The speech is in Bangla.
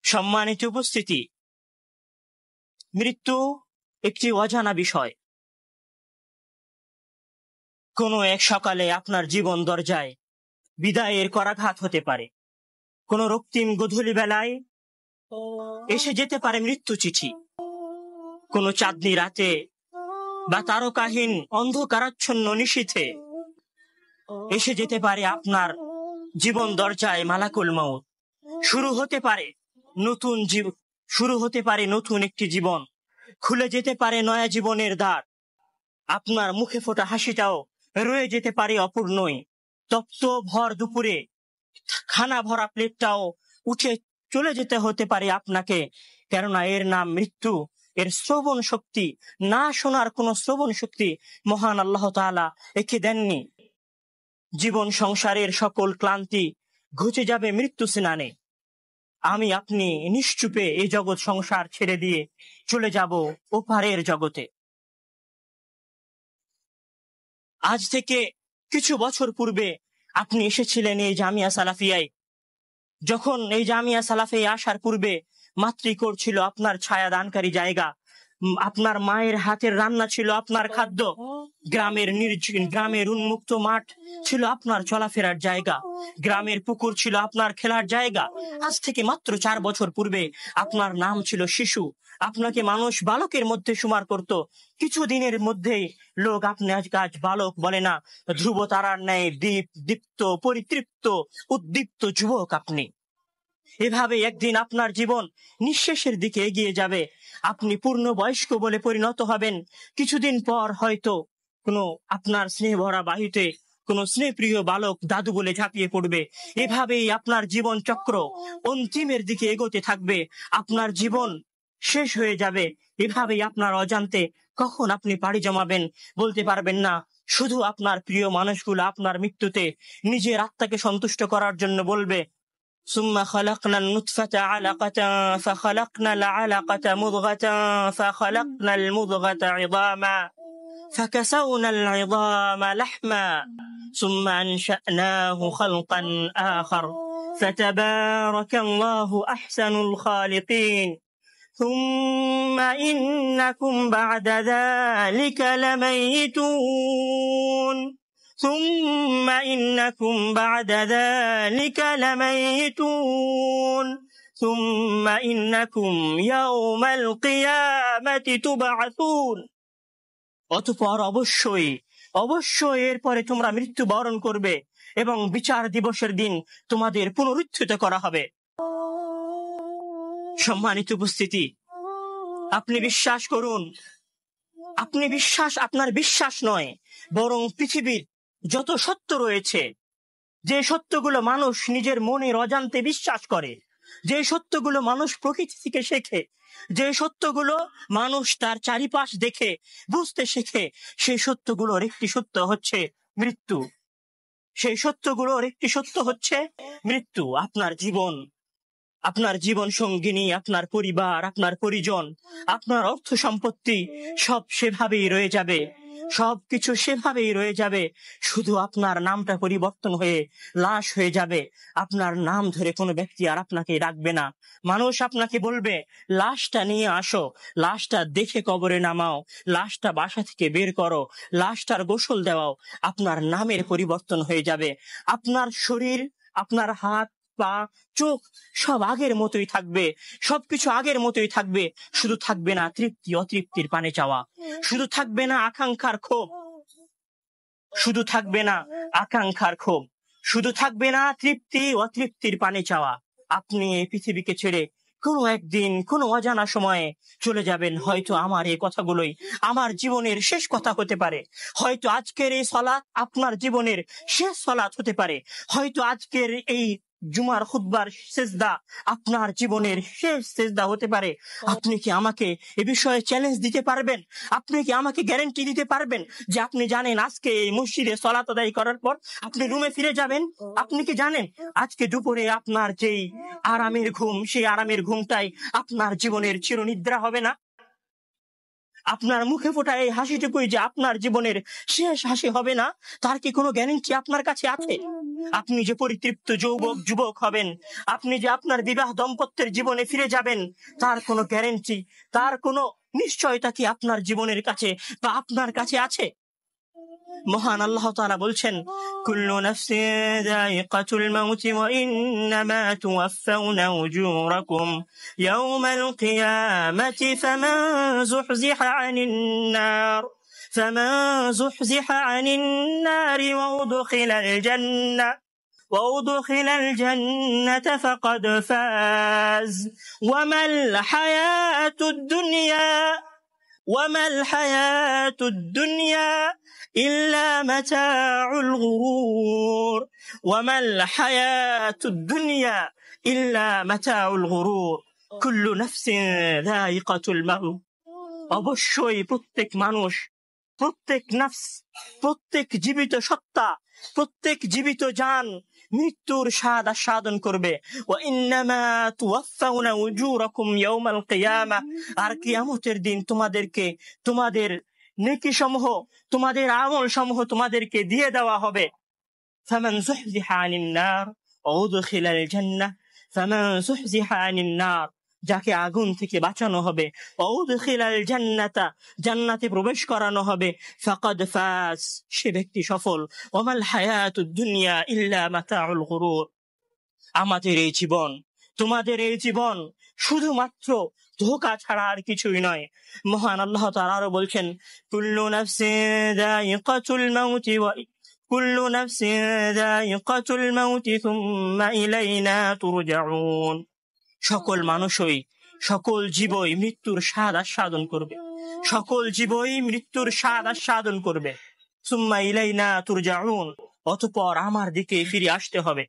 সম্মানিত উপস্থিতি, মৃত্যু একটি অজানা বিষয়। কোনো এক সকালে আপনার জীবন দরজায় বিদায়ের করাঘাত হতে পারে। কোনো রক্তিম গোধূলি বেলায় এসে যেতে পারে মৃত্যু চিঠি। কোনো চাঁদনি রাতে বা তারকাহীন অন্ধকারাচ্ছন্ন নিশীথে এসে যেতে পারে আপনার জীবন দরজায় মালাকুল মউত। শুরু হতে পারে নতুন একটি জীবন, খুলে যেতে পারে নয়া জীবনের দ্বার। আপনার মুখে ফোটা হাসিটাও রয়ে যেতে পারে অপূর্ণই। তপ্ত ভর দুপুরে খানা ভরা প্লেটটাও উঠে চলে যেতে হতে পারে আপনাকে, কেননা এর নাম মৃত্যু। এর শ্রবণ শক্তি, না শোনার কোনো শ্রবণ শক্তি মহান আল্লাহ তাআলা একে দেননি। জীবন সংসারের সকল ক্লান্তি ঘুচে যাবে মৃত্যু স্নানে। আমি আপনি নিশ্চুপে এই জগৎ সংসার ছেড়ে দিয়ে চলে যাব ওপারের জগতে। আজ থেকে কিছু বছর পূর্বে আপনি এসেছিলেন এই জামিয়া সালাফিয়ায়। যখন এই জামিয়া সালাফিয়ায় আসার পূর্বে মাতৃকোর ছিল আপনার ছায়া দানকারী জায়গা। আপনার মায়ের হাতের রান্না ছিল আপনার খাদ্য। গ্রামের উন্মুক্ত মাঠ ছিল আপনার চলাফেরার জায়গা। গ্রামের পুকুর ছিল আপনার খেলার জায়গা। আজ থেকে মাত্র 4 বছর পূর্বে আপনার নাম ছিল শিশু। আপনাকে মানুষ বালকের মধ্যে শুমার করত। কিছুদিনের মধ্যেই লোক আপনি আজ বালক বলে না, ধ্রুব তারার ন্যায় দীপ্ত পরিতৃপ্ত উদ্দীপ্ত যুবক আপনি। এভাবে একদিন আপনার জীবন নিঃশেষের দিকে এগিয়ে যাবে। আপনি পূর্ণ বয়স্ক বলে পরিণত হবেন। কিছুদিন পর হয়তো কোনো আপনার স্নেহ ভরা বাহুতে কোনো স্নেহপ্রিয় বালক দাদু বলে ঝাঁপিয়ে পড়বে। এভাবেই আপনার জীবন চক্র অন্তিমের দিকে এগোতে থাকবে। আপনার জীবন শেষ হয়ে যাবে। এভাবেই আপনার অজান্তে কখন আপনি পাড়ি জমাবেন বলতে পারবেন না। শুধু আপনার প্রিয় মানুষগুলো আপনার মৃত্যুতে নিজের আত্মাকে সন্তুষ্ট করার জন্য বলবে, ثم خلقنا النطفة علقة فخلقنا العلقة مضغة فخلقنا المضغة عظاما فكسونا العظام لحما ثم أنشأناه خلقا آخر فتبارك الله أحسن الخالقين ثم إنكم بعد ذلك لميتون ثم إنكم بعد ذلك لميتون ثم إنكم يوم القيامة تبعثون। অতঃপর অবশ্যই এরপরে তোমরা মৃত্যুবরণ করবে এবং বিচার দিবসের দিন তোমাদের পুনরুত্থিত করা হবে। সম্মানিত উপস্থিতি, আপনি বিশ্বাস করুন, আপনার বিশ্বাস নয়, বরং পৃথিবীর যত সত্য রয়েছে, যে সত্যগুলো মানুষ নিজের মনের অজান্তে বিশ্বাস করে, যে সত্যগুলো মানুষ প্রকৃতি থেকে শেখে, যে সত্যগুলো মানুষ তার চারিপাশ দেখে বুঝতে শেখে, সেই সত্যগুলোর একটি সত্য হচ্ছে মৃত্যু। সেই সত্যগুলোর একটি সত্য হচ্ছে মৃত্যু। আপনার জীবন সঙ্গিনী, আপনার পরিবার, আপনার পরিজন, আপনার অর্থ সম্পত্তি সব সেভাবেই রয়ে যাবে। সবকিছু সেভাবেই রয়ে যাবে। শুধু আপনার নামটা পরিবর্তন হয়ে লাশ হয়ে যাবে। আপনার নাম ধরে কোনো ব্যক্তি আর আপনাকে ডাকবে না। মানুষ আপনাকে বলবে, লাশটা নিয়ে আসো, লাশটা দেখে কবরে নামাও, লাশটা বাসা থেকে বের করো, লাশটার গোসল দেওয়াও। আপনার নামের পরিবর্তন হয়ে যাবে। আপনার শরীর, আপনার হাত, পা, চোখ সব আগের মতোই থাকবে। সবকিছু আগের মতোই থাকবে। শুধু থাকবে না তৃপ্তি অতৃপ্তির পানে চাওয়া, শুধু থাকবে না আকাঙ্ক্ষার ক্ষোভ, শুধু থাকবে না শুধু থাকবে না তৃপ্তি অতৃপ্তির পানে চাওয়া। আপনি এই পৃথিবীকে ছেড়ে কোনো একদিন কোনো অজানা সময়ে চলে যাবেন। হয়তো আমার এই কথাগুলোই আমার জীবনের শেষ কথা হতে পারে। হয়তো আজকের এই সালাত আপনার জীবনের শেষ সালাত হতে পারে। হয়তো আজকের এই জুমার খুতবার সেজদা আপনার জীবনের শেষ সেজদা হতে পারে। আপনি কি আমাকে এ বিষয়ে চ্যালেঞ্জ দিতে পারবেন? আপনি কি আমাকে গ্যারান্টি দিতে পারবেন যে আপনি জানেন আজকে এই মসজিদে সালাত আদায় করার পর আপনি রুমে ফিরে যাবেন? আপনি কি জানেন আজকে দুপুরে আপনার যেই আরামের ঘুম, সেই আরামের ঘুমটাই আপনার জীবনের চিরনিদ্রা হবে না? আপনার মুখে ফোটা এই হাসিটুকুই যে আপনার জীবনের শেষ হাসি হবে না, তার কি কোনো গ্যারান্টি আপনার কাছে আছে? আপনি যে পরিতৃপ্ত যুবক হবেন, আপনি যে আপনার বিবাহ দম্পত্যের জীবনে ফিরে যাবেন, তার কোনো গ্যারান্টি, তার কোনো নিশ্চয়তা কি আপনার জীবনের কাছে বা আপনার কাছে আছে? মহান আল্লাহ তাআলা বলছেন, কুল্লু নাফসিন যায়িকাতুল মাউত ওয়া ইন্নামা তুওয়াফাউনা উজুরাকুম ইয়াওমাল কিয়ামাতি ফামান যুহজিহা আনিন নার وأدخل الجنة فقد فاز وما الحياة الدنيا إلا متاع الغرور كل نفس ذائقة الموت। অবশ্যই প্রত্যেক মানুষ, প্রত্যেক নফস, প্রত্যেক জীবিত সত্তা, প্রত্যেক জীবিত জান মৃত্যুর স্বাদ আস্বাদন করবে। ওয়াইন্নামা তুওয়াফাউনা উজুরাকুম ইয়াওমাল কিয়ামাহ, আর কিয়ামতের দিন তোমাদেরকে তোমাদের নেকি সমূহ, তোমাদের আমল সমূহ তোমাদেরকে দিয়ে দেওয়া হবে। ফামান যুহজিহা আনিন নার ওয়া উদখিলাল জান্নাহ, ফামান যুহজিহা আনিন নার, যাকে আগুন থেকে বাঁচানো হবে, উদখিলাল জান্নাতা, জান্নাতে প্রবেশ করানো হবে, ফাকাদ ফাজ, সে ব্যক্তি সফল। ওয়ামাল হায়াতুদ দুনিয়া ইল্লা মাতাউল গুরুর, আমাদের এই জীবন, তোমাদের এই জীবন শুধুমাত্র ধোঁকা ছাড়া আর কিছুই নয়। মহান আল্লাহ তাআলা আরো বলছেন, কুল্লু নাফসিন যায়িকাতুল মাউতি সুম্মা ইলাইনা তুরজাউন, সকল মানুষই, সকল জীবই মৃত্যুর স্বাদ আস্বাদন করবে, সকল জীবই মৃত্যুর স্বাদ আস্বাদন করবে। সুম্মা ইলাইনা তুরজাউন, অতঃপর আমার দিকে ফিরে আসতে হবে।